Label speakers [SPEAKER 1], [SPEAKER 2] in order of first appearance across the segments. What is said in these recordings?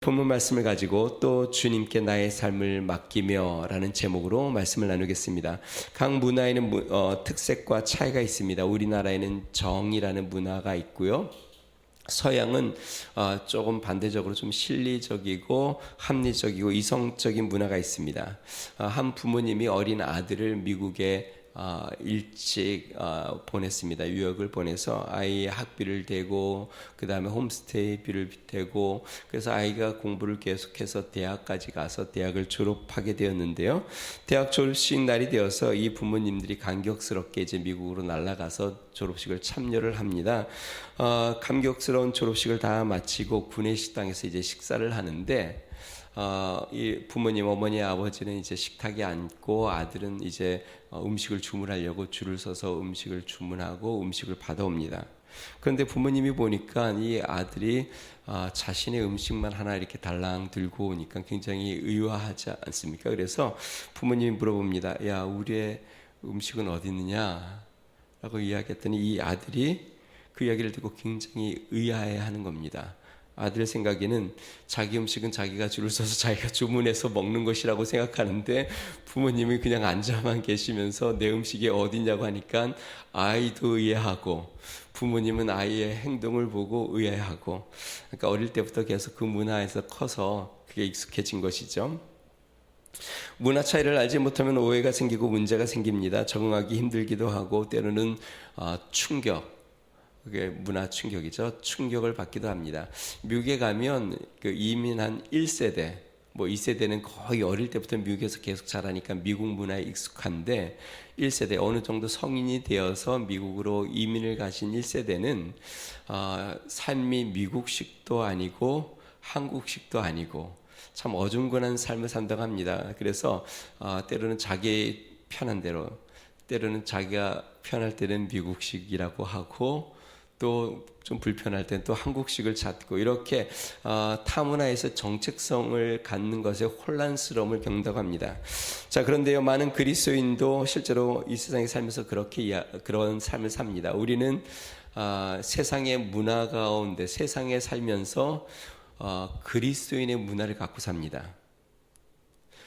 [SPEAKER 1] 본문 말씀을 가지고 또 주님께 나의 삶을 맡기며 라는 제목으로 말씀을 나누겠습니다. 각 문화에는 특색과 차이가 있습니다. 우리나라에는 정이라는 문화가 있고요. 서양은 조금 반대적으로 좀 실리적이고 합리적이고 이성적인 문화가 있습니다. 한 부모님이 어린 아들을 미국에 일찍 보냈습니다. 유학을 보내서 아이의 학비를 대고 그 다음에 홈스테이비를 대고 그래서 아이가 공부를 계속해서 대학까지 가서 대학을 졸업하게 되었는데요. 대학 졸업식 날이 되어서 이 부모님들이 감격스럽게 이제 미국으로 날아가서 졸업식을 참여를 합니다. 감격스러운 졸업식을 다 마치고 구내식당에서 이제 식사를 하는데 이 부모님, 어머니, 아버지는 이제 식탁에 앉고 아들은 이제 음식을 주문하려고 줄을 서서 음식을 주문하고 음식을 받아옵니다. 그런데 부모님이 보니까 이 아들이 자신의 음식만 하나 이렇게 달랑 들고 오니까 굉장히 의아하지 않습니까? 그래서 부모님이 물어봅니다. 야, 우리의 음식은 어디 있느냐? 라고 이야기했더니 이 아들이 그 이야기를 듣고 굉장히 의아해하는 겁니다. 아들 생각에는 자기 음식은 자기가 줄을 서서 자기가 주문해서 먹는 것이라고 생각하는데 부모님이 그냥 앉아만 계시면서 내 음식이 어디냐고 하니까 아이도 의아하고 부모님은 아이의 행동을 보고 의아해하고, 그러니까 어릴 때부터 계속 그 문화에서 커서 그게 익숙해진 것이죠. 문화 차이를 알지 못하면 오해가 생기고 문제가 생깁니다. 적응하기 힘들기도 하고 때로는 충격, 그게 문화 충격이죠. 충격을 받기도 합니다. 미국에 가면 그 이민한 1세대, 뭐 2세대는 거의 어릴 때부터 미국에서 계속 자라니까 미국 문화에 익숙한데 1세대 어느 정도 성인이 되어서 미국으로 이민을 가신 1세대는 삶이 미국식도 아니고 한국식도 아니고 참 어중간한 삶을 산다고 합니다. 그래서 때로는 자기 편한 대로, 때로는 자기가 편할 때는 미국식이라고 하고 또 좀 불편할 때는 또 한국식을 찾고 이렇게 타문화에서 정체성을 갖는 것에 혼란스러움을 겪는다고 합니다. 자, 그런데요, 많은 그리스도인도 실제로 이 세상에 살면서 그런 삶을 삽니다. 우리는 세상의 문화 가운데 세상에 살면서 그리스도인의 문화를 갖고 삽니다.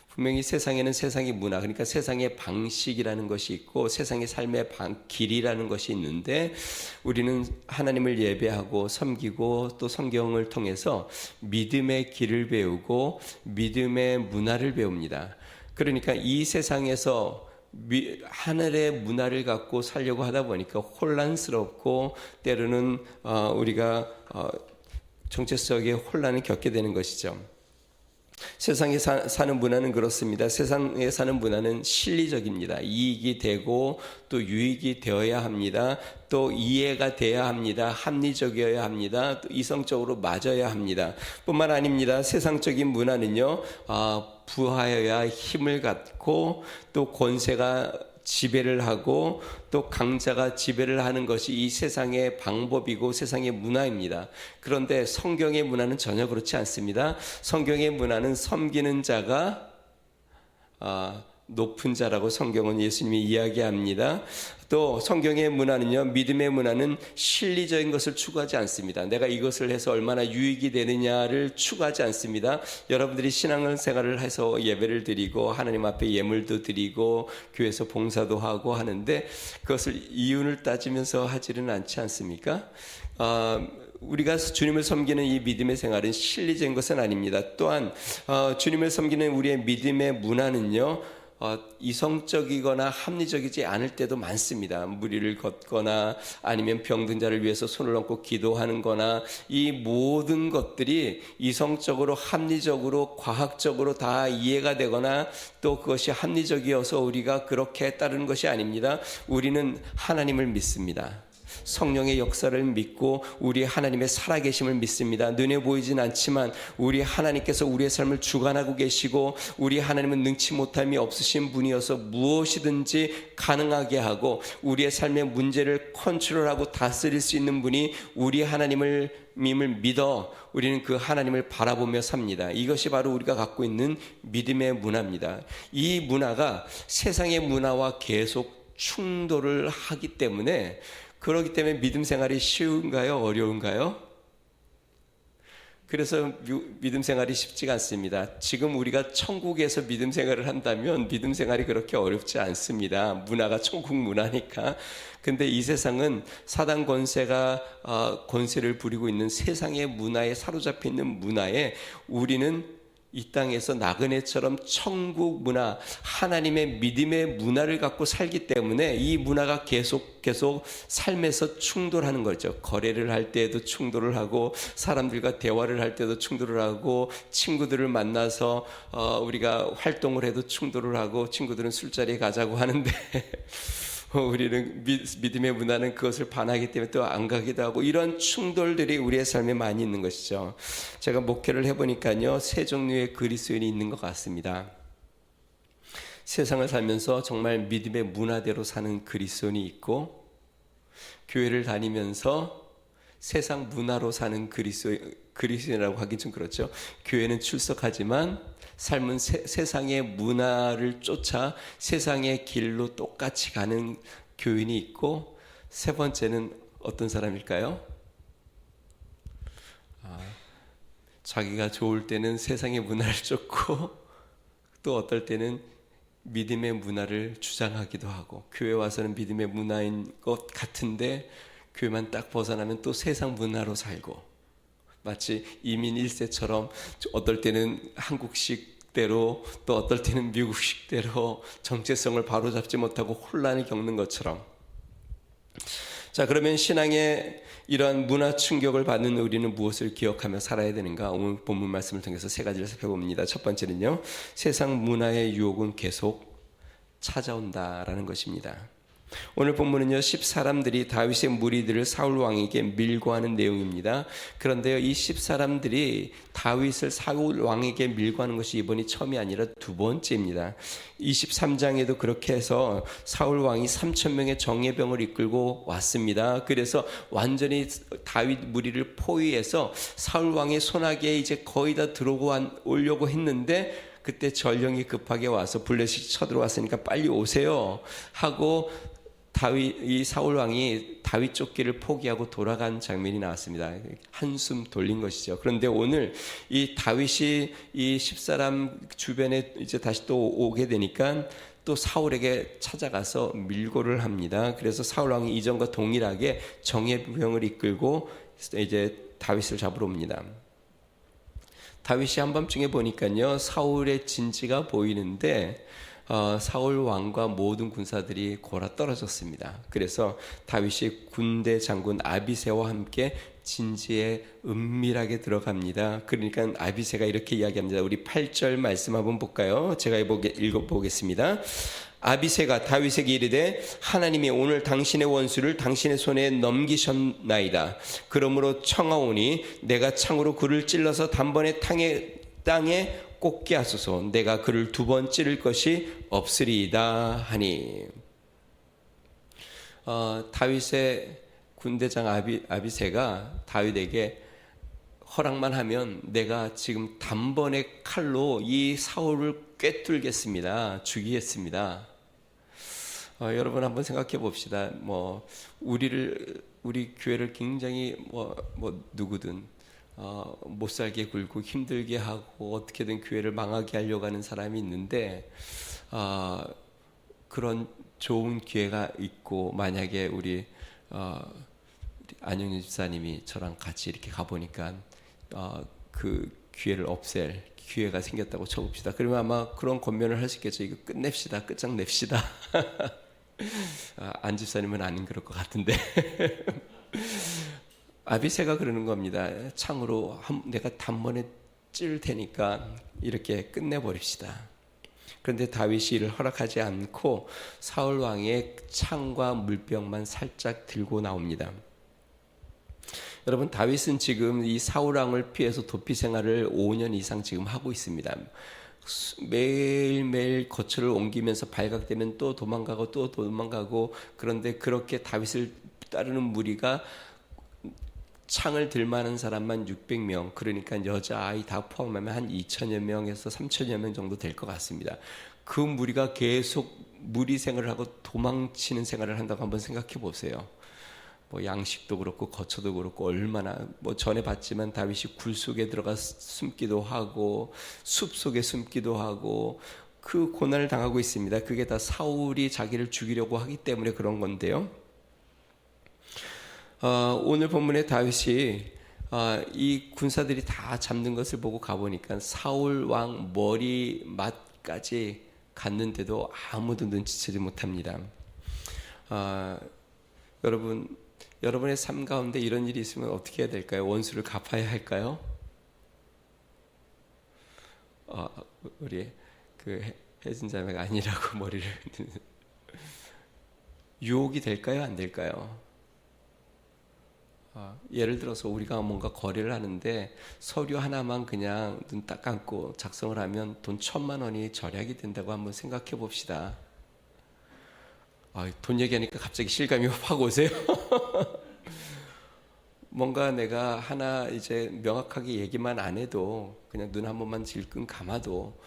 [SPEAKER 1] 분명히 세상에는 세상의 문화, 그러니까 세상의 방식이라는 것이 있고 세상의 삶의 길이라는 것이 있는데 우리는 하나님을 예배하고 섬기고 또 성경을 통해서 믿음의 길을 배우고 믿음의 문화를 배웁니다. 그러니까 이 세상에서 하늘의 문화를 갖고 살려고 하다 보니까 혼란스럽고 때로는 우리가 정체성의 혼란을 겪게 되는 것이죠. 세상에 사는 문화는 그렇습니다. 세상에 사는 문화는 실리적입니다. 이익이 되고 또 유익이 되어야 합니다. 또 이해가 돼야 합니다. 합리적이어야 합니다. 또 이성적으로 맞아야 합니다. 뿐만 아닙니다. 세상적인 문화는요, 부하여야 힘을 갖고 또 권세가 지배를 하고 또 강자가 지배를 하는 것이 이 세상의 방법이고 세상의 문화입니다. 그런데 성경의 문화는 전혀 그렇지 않습니다. 성경의 문화는 섬기는 자가 높은 자라고 성경은 예수님이 이야기합니다. 또 성경의 문화는요, 믿음의 문화는 실리적인 것을 추구하지 않습니다. 내가 이것을 해서 얼마나 유익이 되느냐를 추구하지 않습니다. 여러분들이 신앙생활을 해서 예배를 드리고 하나님 앞에 예물도 드리고 교회에서 봉사도 하고 하는데 그것을 이윤을 따지면서 하지는 않지 않습니까? 우리가 주님을 섬기는 이 믿음의 생활은 실리적인 것은 아닙니다. 또한 주님을 섬기는 우리의 믿음의 문화는요, 이성적이거나 합리적이지 않을 때도 많습니다. 무리를 걷거나 아니면 병든 자를 위해서 손을 얹고 기도하는 거나 이 모든 것들이 이성적으로 합리적으로 과학적으로 다 이해가 되거나 또 그것이 합리적이어서 우리가 그렇게 따르는 것이 아닙니다. 우리는 하나님을 믿습니다. 성령의 역사를 믿고 우리 하나님의 살아계심을 믿습니다. 눈에 보이진 않지만 우리 하나님께서 우리의 삶을 주관하고 계시고 우리 하나님은 능치 못함이 없으신 분이어서 무엇이든지 가능하게 하고 우리의 삶의 문제를 컨트롤하고 다스릴 수 있는 분이 우리 하나님을 믿어 우리는 그 하나님을 바라보며 삽니다. 이것이 바로 우리가 갖고 있는 믿음의 문화입니다. 이 문화가 세상의 문화와 계속 충돌을 하기 때문에 그렇기 때문에 믿음 생활이 쉬운가요? 어려운가요? 그래서 믿음 생활이 쉽지가 않습니다. 지금 우리가 천국에서 믿음 생활을 한다면 믿음 생활이 그렇게 어렵지 않습니다. 문화가 천국 문화니까. 근데 이 세상은 사단 권세가 권세를 부리고 있는 세상의 문화에 사로잡혀 있는 문화에 우리는 이 땅에서 나그네처럼 천국 문화, 하나님의 믿음의 문화를 갖고 살기 때문에 이 문화가 계속 삶에서 충돌하는 거죠. 거래를 할 때에도 충돌을 하고, 사람들과 대화를 할 때도 충돌을 하고, 친구들을 만나서 우리가 활동을 해도 충돌을 하고, 친구들은 술자리에 가자고 하는데 우리는 믿음의 문화는 그것을 반하기 때문에 또 안 가기도 하고, 이런 충돌들이 우리의 삶에 많이 있는 것이죠. 제가 목회를 해보니까요, 세 종류의 그리스도인이 있는 것 같습니다. 세상을 살면서 정말 믿음의 문화대로 사는 그리스도인이 있고, 교회를 다니면서 세상 문화로 사는 그리스도인이라고 하긴 좀 그렇죠. 교회는 출석하지만 삶은 세상의 문화를 쫓아 세상의 길로 똑같이 가는 교인이 있고, 세 번째는 어떤 사람일까요? 자기가 좋을 때는 세상의 문화를 쫓고, 또 어떨 때는 믿음의 문화를 주장하기도 하고, 교회 와서는 믿음의 문화인 것 같은데 교회만 딱 벗어나면 또 세상 문화로 살고, 마치 이민 1세처럼 어떨 때는 한국식대로 또 어떨 때는 미국식대로 정체성을 바로잡지 못하고 혼란을 겪는 것처럼. 자, 그러면 신앙의 이러한 문화 충격을 받는 우리는 무엇을 기억하며 살아야 되는가? 오늘 본문 말씀을 통해서 세 가지를 살펴봅니다. 첫 번째는요, 세상 문화의 유혹은 계속 찾아온다라는 것입니다. 오늘 본문은요, 10사람들이 다윗의 무리들을 사울 왕에게 밀고 하는 내용입니다. 그런데요, 이 10사람들이 다윗을 사울 왕에게 밀고 하는 것이 이번이 처음이 아니라 두 번째입니다. 23장에도 그렇게 해서 사울 왕이 3,000명의 정예병을 이끌고 왔습니다. 그래서 완전히 다윗 무리를 포위해서 사울 왕의 손아귀에 이제 거의 다 들어오려고 했는데, 그때 전령이 급하게 와서 블레셋이 쳐들어왔으니까 빨리 오세요 하고 이 사울 왕이 다윗 쫓기를 포기하고 돌아간 장면이 나왔습니다. 한숨 돌린 것이죠. 그런데 오늘 이 다윗이 이 10사람 주변에 이제 다시 또 오게 되니까 또 사울에게 찾아가서 밀고를 합니다. 그래서 사울 왕이 이전과 동일하게 정예병을 이끌고 이제 다윗을 잡으러 옵니다. 다윗이 한밤중에 보니까요, 사울의 진지가 보이는데 사울 왕과 모든 군사들이 골아 떨어졌습니다. 그래서 다윗이 군대 장군 아비새와 함께 진지에 은밀하게 들어갑니다. 그러니까 아비새가 이렇게 이야기합니다. 우리 8절 말씀 한번 볼까요? 제가 읽어보겠습니다. 아비새가 다윗에게 이르되 하나님이 오늘 당신의 원수를 당신의 손에 넘기셨나이다. 그러므로 청하오니 내가 창으로 그를 찔러서 단번에 땅에 꽂게 하소서. 내가 그를 두 번 찌를 것이 없으리이다 하니. 다윗의 군대장 아비새가 다윗에게 허락만 하면 내가 지금 단번에 칼로 이 사울을 꿰뚫겠습니다. 죽이겠습니다. 여러분 한번 생각해 봅시다. 우리 교회를 굉장히 누구든 못 살게 굴고 힘들게 하고 어떻게든 교회를 망하게 하려고 하는 사람이 있는데, 그런 좋은 기회가 있고 만약에 우리 안영준 집사님이 저랑 같이 이렇게 가보니까 그 기회를 없앨 기회가 생겼다고 쳐봅시다. 그러면 아마 그런 권면을 할 수 있겠죠. 이거 끝냅시다. 끝장냅시다. 안 집사님은 아닌 그럴 것 같은데 아비새가 그러는 겁니다. 창으로 내가 단번에 찔 테니까 이렇게 끝내버립시다. 그런데 다윗이 이를 허락하지 않고 사울 왕의 창과 물병만 살짝 들고 나옵니다. 여러분, 다윗은 지금 이 사울 왕을 피해서 도피 생활을 5년 이상 지금 하고 있습니다. 매일매일 거처를 옮기면서 발각되면 또 도망가고 또 도망가고, 그런데 그렇게 다윗을 따르는 무리가 창을 들만한 사람만 600명, 그러니까 여자아이 다 포함하면 한 2천여 명에서 3천여 명 정도 될 것 같습니다. 그 무리가 계속 무리 생활을 하고 도망치는 생활을 한다고 한번 생각해 보세요. 뭐 양식도 그렇고 거처도 그렇고 얼마나 뭐 전에 봤지만 다윗이 굴 속에 들어가 숨기도 하고 숲 속에 숨기도 하고 그 고난을 당하고 있습니다. 그게 다 사울이 자기를 죽이려고 하기 때문에 그런 건데요. 오늘 본문에 다윗이 이 군사들이 다 잡는 것을 보고 가보니까 사울 왕 머리맡까지 갔는데도 아무도 눈치채지 못합니다. 여러분의 삶 가운데 이런 일이 있으면 어떻게 해야 될까요? 원수를 갚아야 할까요? 우리 혜진 자매가 아니라고 머리를 유혹이 될까요? 안 될까요? 예를 들어서 우리가 뭔가 거래를 하는데 서류 하나만 그냥 눈 딱 감고 작성을 하면 돈 1,000,000원이 절약이 된다고 한번 생각해 봅시다. 돈 얘기하니까 갑자기 실감이 확 오세요. 뭔가 내가 하나 이제 명확하게 얘기만 안 해도 그냥 눈 한 번만 질끈 감아도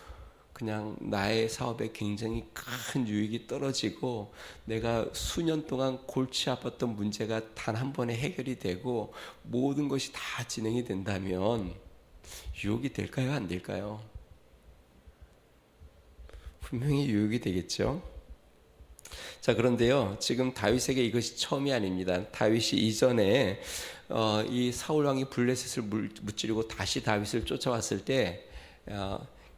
[SPEAKER 1] 그냥 나의 사업에 굉장히 큰 유익이 떨어지고 내가 수년 동안 골치 아팠던 문제가 단 한 번에 해결이 되고 모든 것이 다 진행이 된다면 유혹이 될까요? 안 될까요? 분명히 유혹이 되겠죠. 자, 그런데요, 지금 다윗에게 이것이 처음이 아닙니다. 다윗이 이전에 이 사울 왕이 블레셋을 무찌르고 다시 다윗을 쫓아왔을 때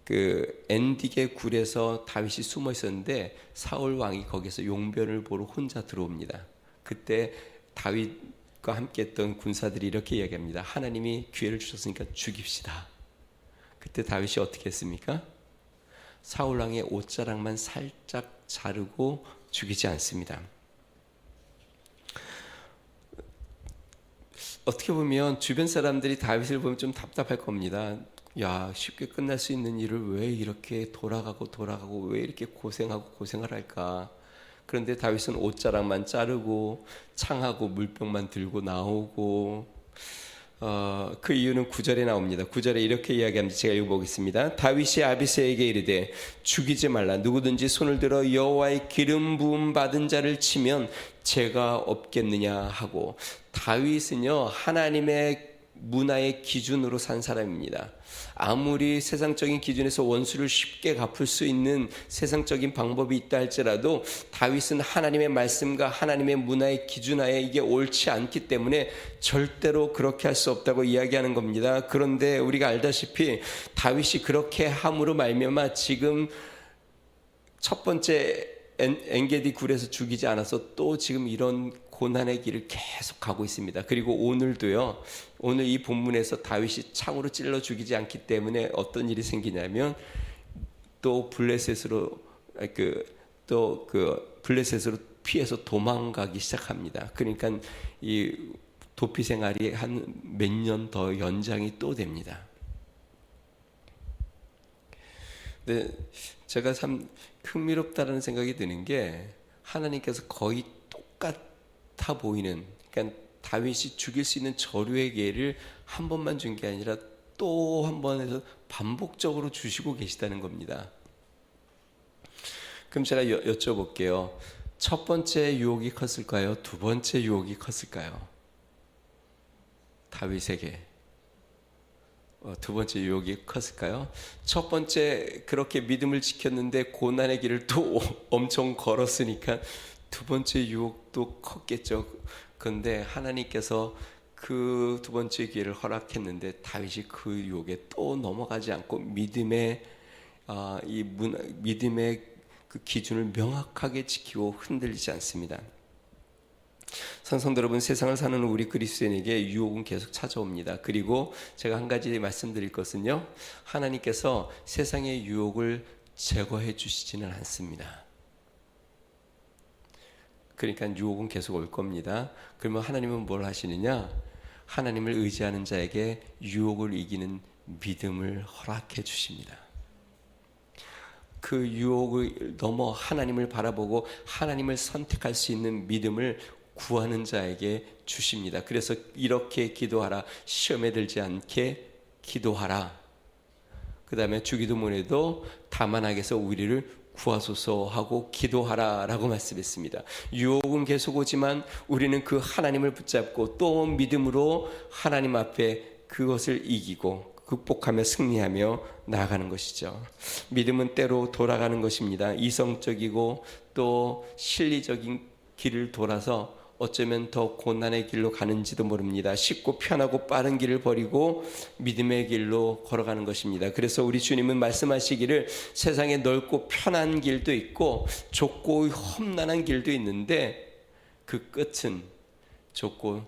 [SPEAKER 1] 그 엔딕의 굴에서 다윗이 숨어 있었는데 사울 왕이 거기서 용변을 보러 혼자 들어옵니다. 그때 다윗과 함께했던 군사들이 이렇게 이야기합니다. 하나님이 기회를 주셨으니까 죽입시다. 그때 다윗이 어떻게 했습니까? 사울 왕의 옷자락만 살짝 자르고 죽이지 않습니다. 어떻게 보면 주변 사람들이 다윗을 보면 좀 답답할 겁니다. 야, 쉽게 끝날 수 있는 일을 왜 이렇게 돌아가고 왜 이렇게 고생을 할까? 그런데 다윗은 옷자락만 자르고 창하고 물병만 들고 나오고 그 이유는 9절에 나옵니다. 9절에 이렇게 이야기합니다. 제가 읽어보겠습니다. 다윗이 아비새에게 이르되 죽이지 말라. 누구든지 손을 들어 여호와의 기름 부음 받은 자를 치면 죄가 없겠느냐 하고, 다윗은요 하나님의 문화의 기준으로 산 사람입니다. 아무리 세상적인 기준에서 원수를 쉽게 갚을 수 있는 세상적인 방법이 있다 할지라도 다윗은 하나님의 말씀과 하나님의 문화의 기준하에 이게 옳지 않기 때문에 절대로 그렇게 할 수 없다고 이야기하는 겁니다. 그런데 우리가 알다시피 다윗이 그렇게 함으로 말미암아 지금 첫 번째 엔게디 굴에서 죽이지 않아서 또 지금 이런 고난의 길을 계속 가고 있습니다. 그리고 오늘도요, 오늘 이 본문에서 다윗이 창으로 찔러 죽이지 않기 때문에 어떤 일이 생기냐면 또 블레셋으로 블레셋으로 피해서 도망가기 시작합니다. 그러니까 이 도피 생활이 한 몇 년 더 연장이 또 됩니다. 근데 제가 참 흥미롭다는 생각이 드는 게 하나님께서 거의 똑같아 보이는, 그러니까 다윗이 죽일 수 있는 저류의 기회를 한 번만 준 게 아니라 또 한 번 해서 반복적으로 주시고 계시다는 겁니다. 그럼 제가 여쭤볼게요. 첫 번째 유혹이 컸을까요? 두 번째 유혹이 컸을까요? 다윗에게 두 번째 유혹이 컸을까요? 첫 번째 그렇게 믿음을 지켰는데 고난의 길을 또 엄청 걸었으니까 두 번째 유혹도 컸겠죠. 그런데 하나님께서 그 두 번째 기회를 허락했는데 다윗이 그 유혹에 또 넘어가지 않고 믿음의 그 기준을 명확하게 지키고 흔들리지 않습니다. 성도 여러분, 세상을 사는 우리 그리스도인에게 유혹은 계속 찾아옵니다. 그리고 제가 한 가지 말씀드릴 것은요, 하나님께서 세상의 유혹을 제거해 주시지는 않습니다. 그러니까 유혹은 계속 올 겁니다. 그러면 하나님은 뭘 하시느냐? 하나님을 의지하는 자에게 유혹을 이기는 믿음을 허락해 주십니다. 그 유혹을 넘어 하나님을 바라보고 하나님을 선택할 수 있는 믿음을 구하는 자에게 주십니다. 그래서 이렇게 기도하라. 시험에 들지 않게 기도하라. 그 다음에 주기도문에도 다만 악에서 우리를 구하소서 하고 기도하라라고 말씀했습니다. 유혹은 계속 오지만 우리는 그 하나님을 붙잡고 또 믿음으로 하나님 앞에 그것을 이기고 극복하며 승리하며 나아가는 것이죠. 믿음은 때로 돌아가는 것입니다. 이성적이고 또 실리적인 길을 돌아서 어쩌면 더 고난의 길로 가는지도 모릅니다. 쉽고 편하고 빠른 길을 버리고 믿음의 길로 걸어가는 것입니다. 그래서 우리 주님은 말씀하시기를 세상에 넓고 편한 길도 있고 좁고 험난한 길도 있는데 그 끝은 좁고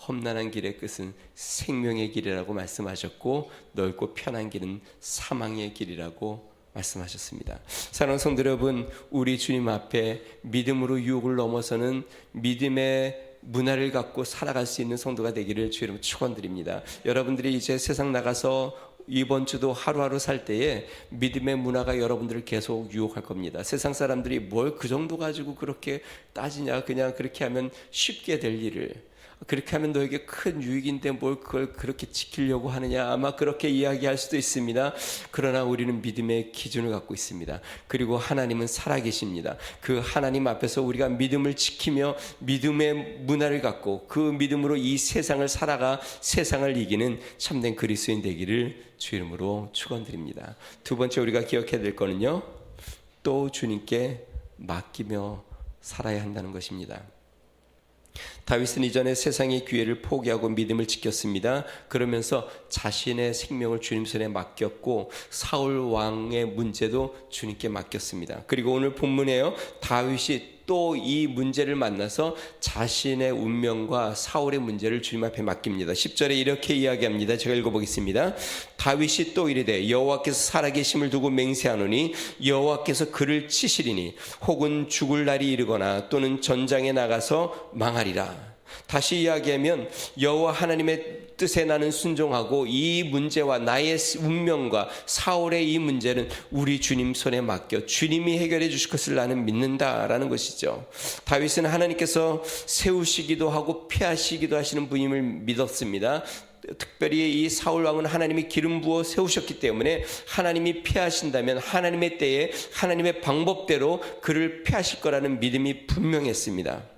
[SPEAKER 1] 험난한 길의 끝은 생명의 길이라고 말씀하셨고 넓고 편한 길은 사망의 길이라고 말씀하셨습니다. 사랑하는 성도 여러분, 우리 주님 앞에 믿음으로 유혹을 넘어서는 믿음의 문화를 갖고 살아갈 수 있는 성도가 되기를 주의 이름으로 축원드립니다. 여러분들이 이제 세상 나가서 이번 주도 하루하루 살 때에 믿음의 문화가 여러분들을 계속 유혹할 겁니다. 세상 사람들이 뭘 그 정도 가지고 그렇게 따지냐, 그냥 그렇게 하면 쉽게 될 일을, 그렇게 하면 너에게 큰 유익인데 뭘 그걸 그렇게 지키려고 하느냐, 아마 그렇게 이야기할 수도 있습니다. 그러나 우리는 믿음의 기준을 갖고 있습니다. 그리고 하나님은 살아계십니다. 그 하나님 앞에서 우리가 믿음을 지키며 믿음의 문화를 갖고 그 믿음으로 이 세상을 살아가 세상을 이기는 참된 그리스도인 되기를 주 이름으로 축원드립니다. 두 번째 우리가 기억해야 될 거는요, 또 주님께 맡기며 살아야 한다는 것입니다. 다윗은 이전에 세상의 기회를 포기하고 믿음을 지켰습니다. 그러면서 자신의 생명을 주님 손에 맡겼고 사울 왕의 문제도 주님께 맡겼습니다. 그리고 오늘 본문에요, 다윗이 또 이 문제를 만나서 자신의 운명과 사울의 문제를 주님 앞에 맡깁니다. 10절에 이렇게 이야기합니다. 제가 읽어보겠습니다. 다윗이 또 이르되 여호와께서 살아계심을 두고 맹세하노니 여호와께서 그를 치시리니 혹은 죽을 날이 이르거나 또는 전장에 나가서 망하리라. 다시 이야기하면 여호와 하나님의 뜻에 나는 순종하고 이 문제와 나의 운명과 사울의 이 문제는 우리 주님 손에 맡겨 주님이 해결해 주실 것을 나는 믿는다라는 것이죠. 다윗은 하나님께서 세우시기도 하고 피하시기도 하시는 분임을 믿었습니다. 특별히 이 사울 왕은 하나님이 기름 부어 세우셨기 때문에 하나님이 피하신다면 하나님의 때에 하나님의 방법대로 그를 피하실 거라는 믿음이 분명했습니다.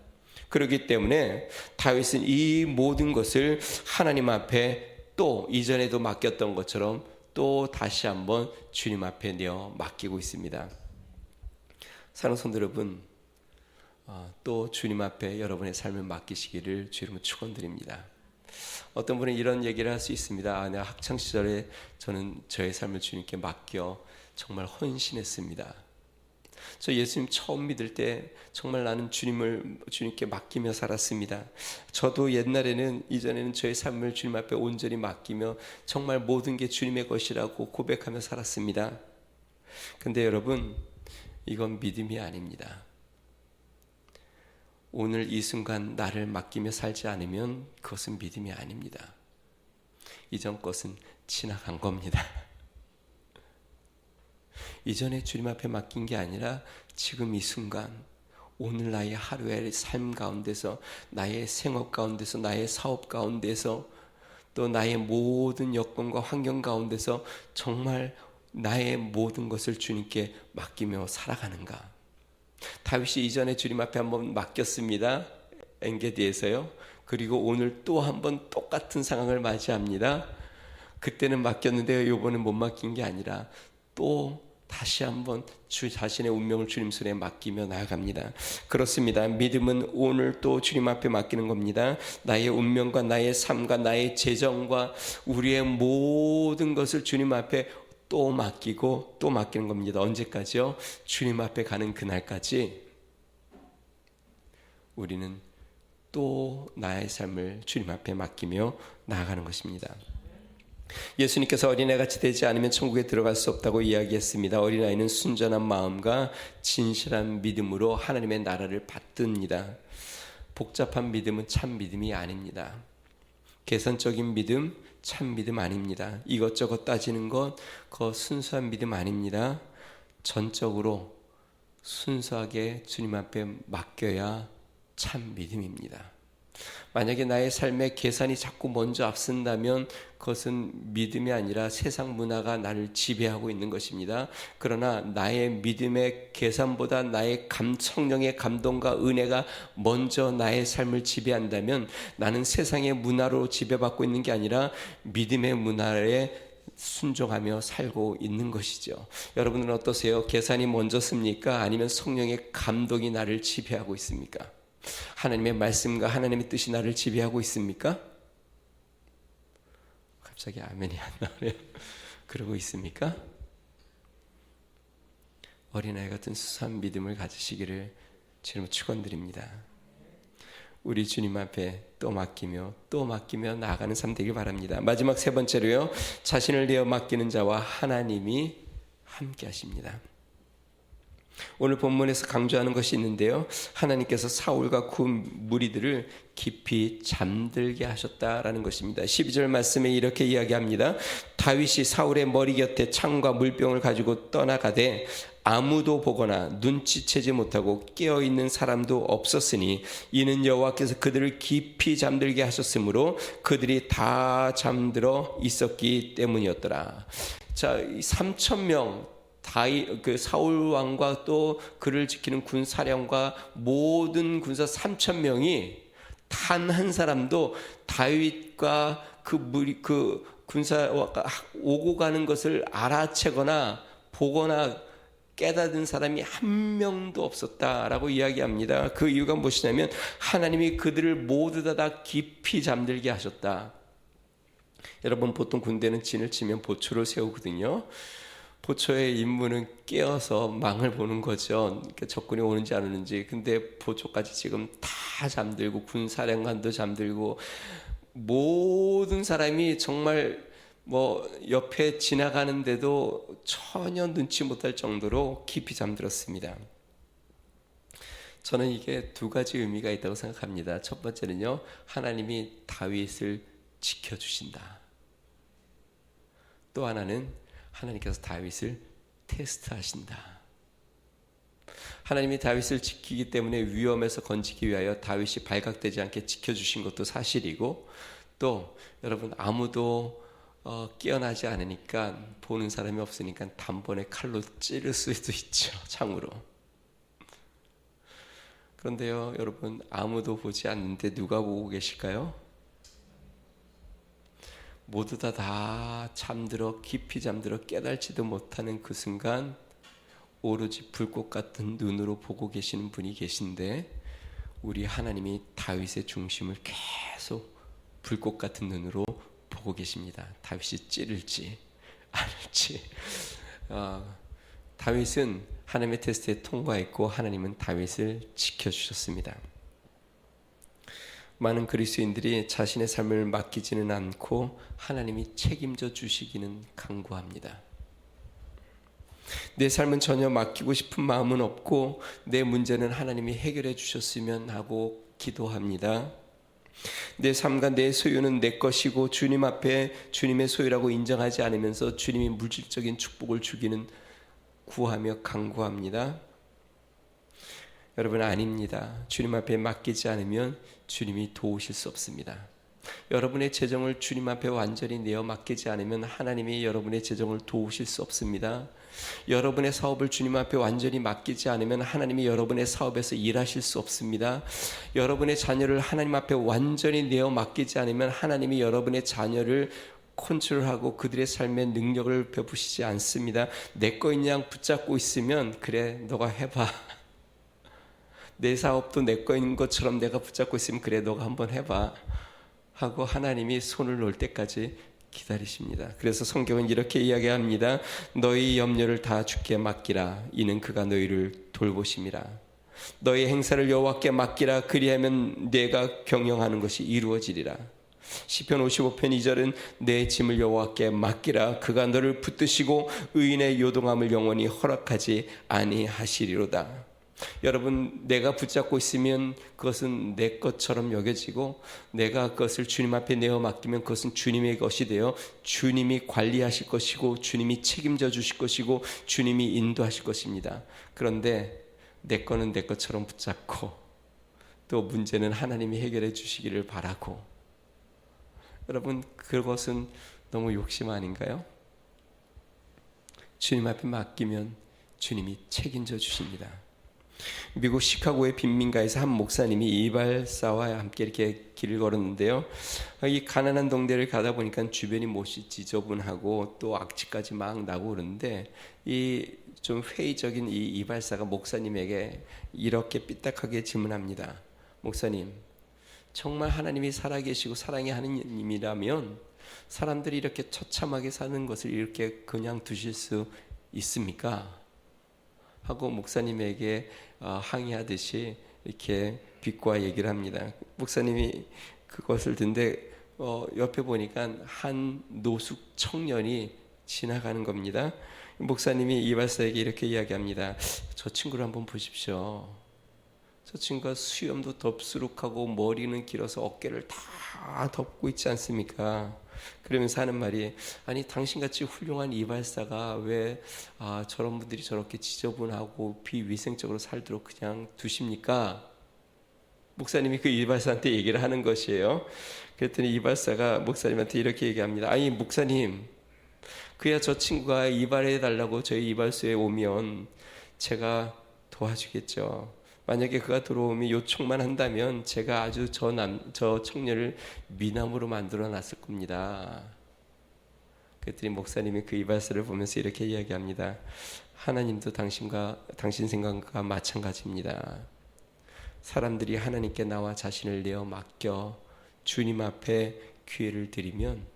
[SPEAKER 1] 그렇기 때문에 다윗은 이 모든 것을 하나님 앞에 또 이전에도 맡겼던 것처럼 또 다시 한번 주님 앞에 내어 맡기고 있습니다. 사랑하는 성도 여러분, 또 주님 앞에 여러분의 삶을 맡기시기를 주님으로 축원드립니다. 어떤 분은 이런 얘기를 할 수 있습니다. 내가 학창시절에 저는 저의 삶을 주님께 맡겨 정말 헌신했습니다. 저 예수님 처음 믿을 때 정말 나는 주님께 맡기며 살았습니다. 저도 이전에는 저의 삶을 주님 앞에 온전히 맡기며 정말 모든 게 주님의 것이라고 고백하며 살았습니다. 근데 여러분, 이건 믿음이 아닙니다. 오늘 이 순간 나를 맡기며 살지 않으면 그것은 믿음이 아닙니다. 이전 것은 지나간 겁니다. 이전에 주님 앞에 맡긴 게 아니라 지금 이 순간 오늘 나의 하루의 삶 가운데서 나의 생업 가운데서 나의 사업 가운데서 또 나의 모든 여건과 환경 가운데서 정말 나의 모든 것을 주님께 맡기며 살아가는가. 다윗이 이전에 주님 앞에 한번 맡겼습니다. 엔게디에서요. 그리고 오늘 또 한번 똑같은 상황을 맞이합니다. 그때는 맡겼는데 이번엔 못 맡긴 게 아니라 또 다시 한번 주 자신의 운명을 주님 손에 맡기며 나아갑니다. 그렇습니다. 믿음은 오늘 또 주님 앞에 맡기는 겁니다. 나의 운명과 나의 삶과 나의 재정과 우리의 모든 것을 주님 앞에 또 맡기고 또 맡기는 겁니다. 언제까지요? 주님 앞에 가는 그날까지 우리는 또 나의 삶을 주님 앞에 맡기며 나아가는 것입니다. 예수님께서 어린아이같이 되지 않으면 천국에 들어갈 수 없다고 이야기했습니다. 어린아이는 순전한 마음과 진실한 믿음으로 하나님의 나라를 받듭니다. 복잡한 믿음은 참 믿음이 아닙니다. 계산적인 믿음, 참 믿음 아닙니다. 이것저것 따지는 것, 그 순수한 믿음 아닙니다. 전적으로 순수하게 주님 앞에 맡겨야 참 믿음입니다. 만약에 나의 삶에 계산이 자꾸 먼저 앞선다면 그것은 믿음이 아니라 세상 문화가 나를 지배하고 있는 것입니다. 그러나 나의 믿음의 계산보다 나의 성령의 감동과 은혜가 먼저 나의 삶을 지배한다면 나는 세상의 문화로 지배받고 있는 게 아니라 믿음의 문화에 순종하며 살고 있는 것이죠. 여러분은 어떠세요? 계산이 먼저 씁니까? 아니면 성령의 감동이 나를 지배하고 있습니까? 하나님의 말씀과 하나님의 뜻이 나를 지배하고 있습니까? 갑자기 아멘이 안 나오네요. 그러고 있습니까? 어린아이 같은 수수한 믿음을 가지시기를 주님으로 축원드립니다. 우리 주님 앞에 또 맡기며 나아가는 삶 되길 바랍니다. 마지막 세 번째로요, 자신을 내어 맡기는 자와 하나님이 함께 하십니다. 오늘 본문에서 강조하는 것이 있는데요, 하나님께서 사울과 그 무리들을 깊이 잠들게 하셨다라는 것입니다. 12절 말씀에 이렇게 이야기합니다. 다윗이 사울의 머리 곁에 창과 물병을 가지고 떠나가되 아무도 보거나 눈치채지 못하고 깨어있는 사람도 없었으니 이는 여호와께서 그들을 깊이 잠들게 하셨으므로 그들이 다 잠들어 있었기 때문이었더라. 자, 3,000명 그 사울 왕과 또 그를 지키는 군 사령과 모든 군사 3,000명이 단 한 사람도 다윗과 그 군사가 오고 가는 것을 알아채거나 보거나 깨닫은 사람이 한 명도 없었다라고 이야기합니다. 그 이유가 무엇이냐면 하나님이 그들을 모두 다 깊이 잠들게 하셨다. 여러분, 보통 군대는 진을 치면 보초를 세우거든요. 보초의 임무는 깨어서 망을 보는 거죠. 그러니까 적군이 오는지 안 오는지. 근데 보초까지 지금 다 잠들고 군사령관도 잠들고 모든 사람이 정말 옆에 지나가는데도 전혀 눈치 못할 정도로 깊이 잠들었습니다. 저는 이게 두 가지 의미가 있다고 생각합니다. 첫 번째는요, 하나님이 다윗을 지켜주신다. 또 하나는 하나님께서 다윗을 테스트하신다. 하나님이 다윗을 지키기 때문에 위험에서 건지기 위하여 다윗이 발각되지 않게 지켜주신 것도 사실이고, 또 여러분, 아무도 깨어나지 않으니까, 보는 사람이 없으니까 단번에 칼로 찌를 수도 있죠, 창으로. 그런데요, 여러분, 아무도 보지 않는데 누가 보고 계실까요? 모두 다 잠들어 깊이 잠들어 깨달지도 못하는 그 순간 오로지 불꽃 같은 눈으로 보고 계시는 분이 계신데, 우리 하나님이 다윗의 중심을 계속 불꽃 같은 눈으로 보고 계십니다. 다윗이 찌를지 않을지. 다윗은 하나님의 테스트에 통과했고 하나님은 다윗을 지켜주셨습니다. 많은 그리스도인들이 자신의 삶을 맡기지는 않고 하나님이 책임져 주시기는 간구합니다. 내 삶은 전혀 맡기고 싶은 마음은 없고 내 문제는 하나님이 해결해 주셨으면 하고 기도합니다. 내 삶과 내 소유는 내 것이고 주님 앞에 주님의 소유라고 인정하지 않으면서 주님이 물질적인 축복을 주기는 구하며 간구합니다. 여러분, 아닙니다. 주님 앞에 맡기지 않으면 주님이 도우실 수 없습니다. 여러분의 재정을 주님 앞에 완전히 내어 맡기지 않으면 하나님이 여러분의 재정을 도우실 수 없습니다. 여러분의 사업을 주님 앞에 완전히 맡기지 않으면 하나님이 여러분의 사업에서 일하실 수 없습니다. 여러분의 자녀를 하나님 앞에 완전히 내어 맡기지 않으면 하나님이 여러분의 자녀를 컨트롤하고 그들의 삶의 능력을 베푸시지 않습니다. 내 거인 양 붙잡고 있으면 그래, 너가 해봐. 내 사업도 내 거인 것처럼 내가 붙잡고 있으면 그래, 너가 한번 해봐 하고 하나님이 손을 놓을 때까지 기다리십니다. 그래서 성경은 이렇게 이야기합니다. 너희 염려를 다 주께 맡기라. 이는 그가 너희를 돌보심이라. 너희 행사를 여호와께 맡기라. 그리하면 내가 경영하는 것이 이루어지리라. 시편 55편 2절은 내 짐을 여호와께 맡기라. 그가 너를 붙드시고 의인의 요동함을 영원히 허락하지 아니하시리로다. 여러분, 내가 붙잡고 있으면 그것은 내 것처럼 여겨지고 내가 그것을 주님 앞에 내어 맡기면 그것은 주님의 것이 되어 주님이 관리하실 것이고 주님이 책임져 주실 것이고 주님이 인도하실 것입니다. 그런데 내 거는 내 것처럼 붙잡고 또 문제는 하나님이 해결해 주시기를 바라고. 여러분, 그것은 너무 욕심 아닌가요? 주님 앞에 맡기면 주님이 책임져 주십니다. 미국 시카고의 빈민가에서 한 목사님이 이발사와 함께 이렇게 길을 걸었는데요. 이 가난한 동네를 가다 보니까 주변이 못이 지저분하고 또 악취까지 막 나고 그러는데 이 좀 회의적인 이 이발사가 목사님에게 이렇게 삐딱하게 질문합니다. 목사님, 정말 하나님이 살아계시고 사랑의 하나님이라면 사람들이 이렇게 처참하게 사는 것을 이렇게 그냥 두실 수 있습니까? 하고 목사님에게 항의하듯이 이렇게 비꼬아 얘기를 합니다. 목사님이 그것을 듣는데 옆에 보니까 한 노숙 청년이 지나가는 겁니다. 목사님이 이발사에게 이렇게 이야기합니다. 저 친구를 한번 보십시오. 저 친구가 수염도 덥수룩하고 머리는 길어서 어깨를 다 덮고 있지 않습니까? 그러면서 하는 말이, 아니 당신같이 훌륭한 이발사가 왜 저런 분들이 저렇게 지저분하고 비위생적으로 살도록 그냥 두십니까? 목사님이 그 이발사한테 얘기를 하는 것이에요. 그랬더니 이발사가 목사님한테 이렇게 얘기합니다. 아니 목사님, 그야 저 친구가 이발해 달라고 저희 이발소에 오면 제가 도와주겠죠. 만약에 그가 들어오면 요청만 한다면 제가 아주 저 청년을 미남으로 만들어 놨을 겁니다. 그랬더니 목사님이 그 이발사를 보면서 이렇게 이야기합니다. 하나님도 당신 생각과 마찬가지입니다. 사람들이 하나님께 나와 자신을 내어 맡겨 주님 앞에 기회를 드리면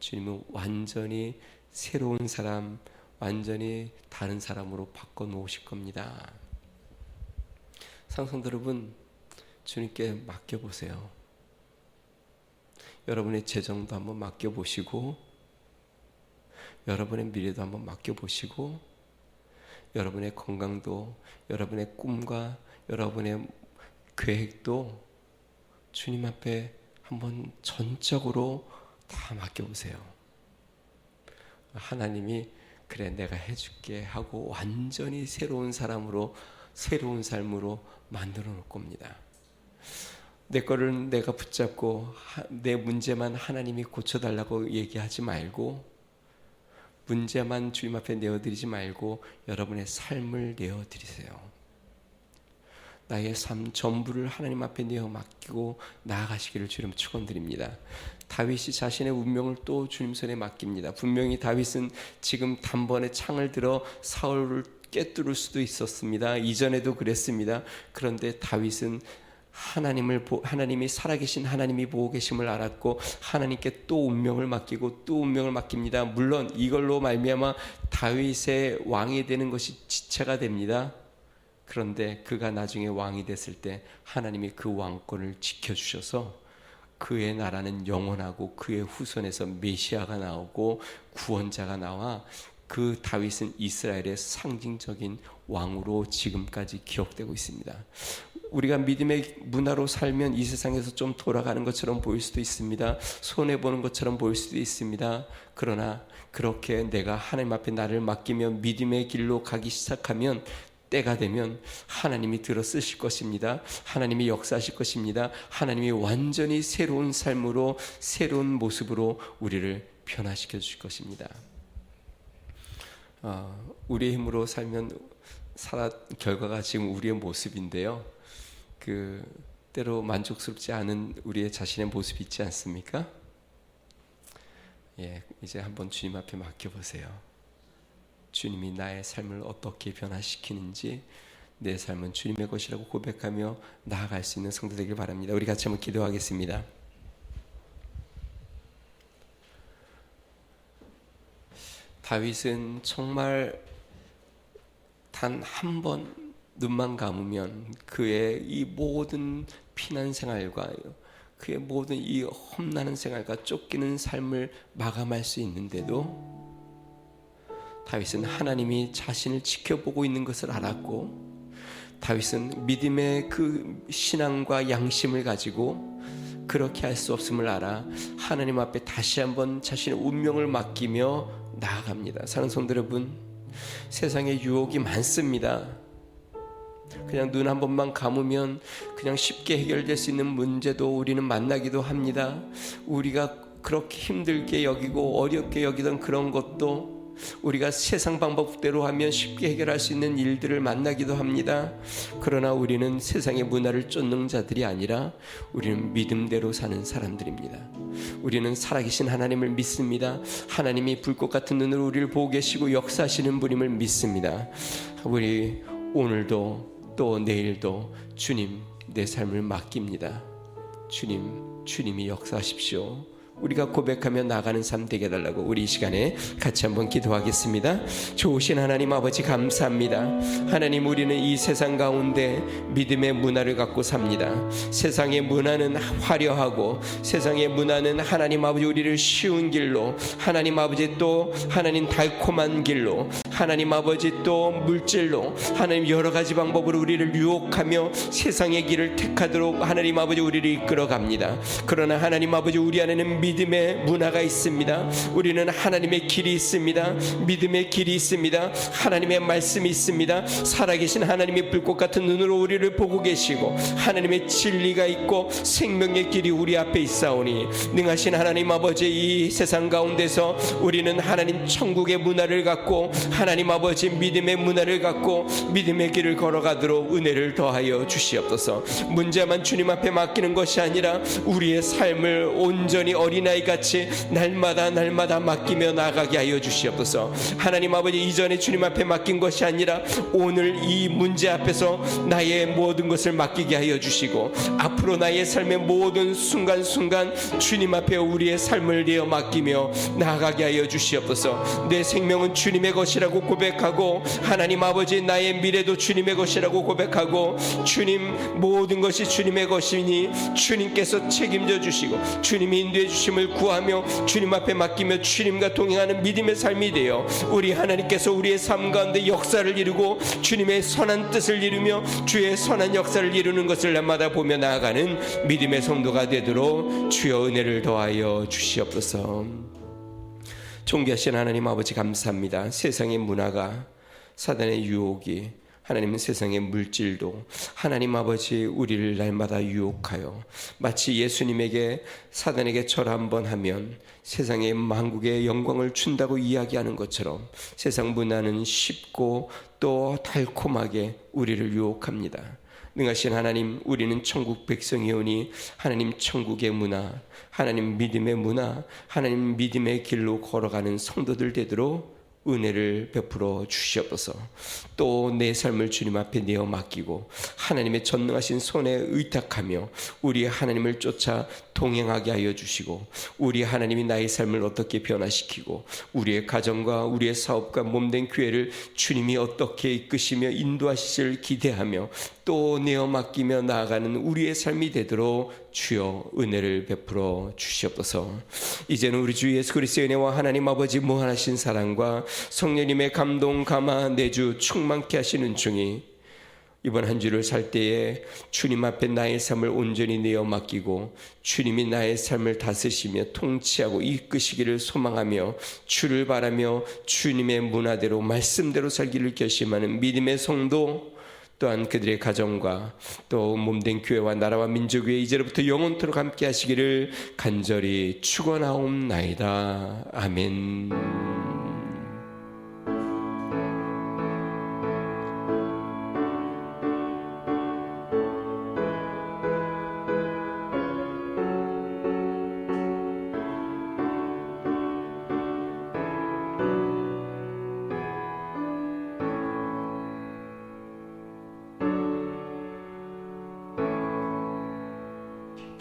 [SPEAKER 1] 주님은 완전히 새로운 사람, 완전히 다른 사람으로 바꿔 놓으실 겁니다. 상성도 여러분, 주님께 맡겨보세요. 여러분의 재정도 한번 맡겨보시고, 여러분의 미래도 한번 맡겨보시고, 여러분의 건강도, 여러분의 꿈과 여러분의 계획도 주님 앞에 한번 전적으로 다 맡겨보세요. 하나님이 그래 내가 해줄게 하고 완전히 새로운 사람으로, 새로운 삶으로 만들어 놓을 겁니다. 내 거를 내가 붙잡고 내 문제만 하나님이 고쳐달라고 얘기하지 말고, 문제만 주님 앞에 내어드리지 말고 여러분의 삶을 내어드리세요. 나의 삶 전부를 하나님 앞에 내어 맡기고 나아가시기를 주님 축원드립니다. 다윗이 자신의 운명을 또 주님 손에 맡깁니다. 분명히 다윗은 지금 단번에 창을 들어 사울을 꿰뚫을 수도 있었습니다. 이전에도 그랬습니다. 그런데 다윗은 하나님이 살아계신 하나님이 보고 계심을 알았고 하나님께 또 운명을 맡기고 또 운명을 맡깁니다. 물론 이걸로 말미암아 다윗의 왕이 되는 것이 지체가 됩니다. 그런데 그가 나중에 왕이 됐을 때 하나님이 그 왕권을 지켜주셔서 그의 나라는 영원하고 그의 후손에서 메시아가 나오고 구원자가 나와 그 다윗은 이스라엘의 상징적인 왕으로 지금까지 기억되고 있습니다. 우리가 믿음의 문화로 살면 이 세상에서 좀 돌아가는 것처럼 보일 수도 있습니다. 손해보는 것처럼 보일 수도 있습니다. 그러나 그렇게 내가 하나님 앞에 나를 맡기며 믿음의 길로 가기 시작하면 때가 되면 하나님이 들어 쓰실 것입니다. 하나님이 역사하실 것입니다. 하나님이 완전히 새로운 삶으로, 새로운 모습으로 우리를 변화시켜 주실 것입니다. 우리의 힘으로 살면 결과가 지금 우리의 모습인데요. 때로 만족스럽지 않은 우리의 자신의 모습이 있지 않습니까? 이제 한번 주님 앞에 맡겨보세요. 주님이 나의 삶을 어떻게 변화시키는지, 내 삶은 주님의 것이라고 고백하며 나아갈 수 있는 성도 되길 바랍니다. 우리 같이 한번 기도하겠습니다. 다윗은 정말 단 한 번 눈만 감으면 그의 이 모든 피난 생활과 그의 모든 이 험난한 생활과 쫓기는 삶을 마감할 수 있는데도 다윗은 하나님이 자신을 지켜보고 있는 것을 알았고, 다윗은 믿음의 그 신앙과 양심을 가지고 그렇게 할 수 없음을 알아 하나님 앞에 다시 한번 자신의 운명을 맡기며 나아갑니다. 사랑하는 성도 여러분, 세상에 유혹이 많습니다. 그냥 눈 한 번만 감으면 그냥 쉽게 해결될 수 있는 문제도 우리는 만나기도 합니다. 우리가 그렇게 힘들게 여기고 어렵게 여기던 그런 것도 우리가 세상 방법대로 하면 쉽게 해결할 수 있는 일들을 만나기도 합니다. 그러나 우리는 세상의 문화를 쫓는 자들이 아니라 우리는 믿음대로 사는 사람들입니다. 우리는 살아계신 하나님을 믿습니다. 하나님이 불꽃 같은 눈으로 우리를 보고 계시고 역사하시는 분임을 믿습니다. 우리 오늘도 또 내일도 주님 내 삶을 맡깁니다. 주님이 역사하십시오. 우리가 고백하며 나가는 삶 되게 해달라고 우리 이 시간에 같이 한번 기도하겠습니다. 좋으신 하나님 아버지 감사합니다. 하나님, 우리는 이 세상 가운데 믿음의 문화를 갖고 삽니다. 세상의 문화는 화려하고 세상의 문화는 하나님 아버지 우리를 쉬운 길로, 하나님 아버지 또 하나님 달콤한 길로, 하나님 아버지 또 물질로, 하나님 여러 가지 방법으로 우리를 유혹하며 세상의 길을 택하도록 하나님 아버지 우리를 이끌어 갑니다. 그러나 하나님 아버지 우리 안에는 믿음의 문화가 있습니다. 우리는 하나님의 길이 있습니다. 믿음의 길이 있습니다. 하나님의 말씀이 있습니다. 살아계신 하나님의 불꽃 같은 눈으로 우리를 보고 계시고 하나님의 진리가 있고 생명의 길이 우리 앞에 있사오니 능하신 하나님 아버지, 이 세상 가운데서 우리는 하나님 천국의 문화를 갖고 하나님 아버지 믿음의 문화를 갖고 믿음의 길을 걸어가도록 은혜를 더하여 주시옵소서. 문제만 주님 앞에 맡기는 것이 아니라 우리의 삶을 온전히 어린아이같이 날마다 맡기며 나아가게 하여 주시옵소서. 하나님 아버지, 이전에 주님 앞에 맡긴 것이 아니라 오늘 이 문제 앞에서 나의 모든 것을 맡기게 하여 주시고 앞으로 나의 삶의 모든 순간순간 주님 앞에 우리의 삶을 내어 맡기며 나아가게 하여 주시옵소서. 내 생명은 주님의 것이라고 고백하고 하나님 아버지 나의 미래도 주님의 것이라고 고백하고 주님 모든 것이 주님의 것이니 주님께서 책임져 주시고 주님이 인도해 주심을 구하며 주님 앞에 맡기며 주님과 동행하는 믿음의 삶이 되어 우리 하나님께서 우리의 삶 가운데 역사를 이루고 주님의 선한 뜻을 이루며 주의 선한 역사를 이루는 것을 날마다 보며 나아가는 믿음의 성도가 되도록 주여 은혜를 더하여 주시옵소서. 존귀하신 하나님 아버지 감사합니다. 세상의 문화가, 사단의 유혹이, 하나님은 세상의 물질도 하나님 아버지 우리를 날마다 유혹하여 마치 예수님에게 사단에게 절 한번 하면 세상의 만국의 영광을 준다고 이야기하는 것처럼 세상 문화는 쉽고 또 달콤하게 우리를 유혹합니다. 능하신 하나님, 우리는 천국 백성이오니 하나님 천국의 문화, 하나님 믿음의 문화, 하나님 믿음의 길로 걸어가는 성도들 되도록 은혜를 베풀어 주시옵소서. 또 내 삶을 주님 앞에 내어 맡기고 하나님의 전능하신 손에 의탁하며 우리 하나님을 쫓아 동행하게 하여 주시고 우리 하나님이 나의 삶을 어떻게 변화시키고 우리의 가정과 우리의 사업과 몸된 교회를 주님이 어떻게 이끄시며 인도하시기를 기대하며 또 내어 맡기며 나아가는 우리의 삶이 되도록 주여 은혜를 베풀어 주시옵소서. 이제는 우리 주 예수 그리스도의 은혜와 하나님 아버지 무한하신 사랑과 성령님의 감동 감화 내주 충만케 하시는 중이 이번 한 주를 살 때에 주님 앞에 나의 삶을 온전히 내어 맡기고 주님이 나의 삶을 다스리시며 통치하고 이끄시기를 소망하며 주를 바라며 주님의 문화대로 말씀대로 살기를 결심하는 믿음의 성도, 또한 그들의 가정과 또 몸된 교회와 나라와 민족의 이제로부터 영원토록 함께 하시기를 간절히 축원하옵나이다. 아멘.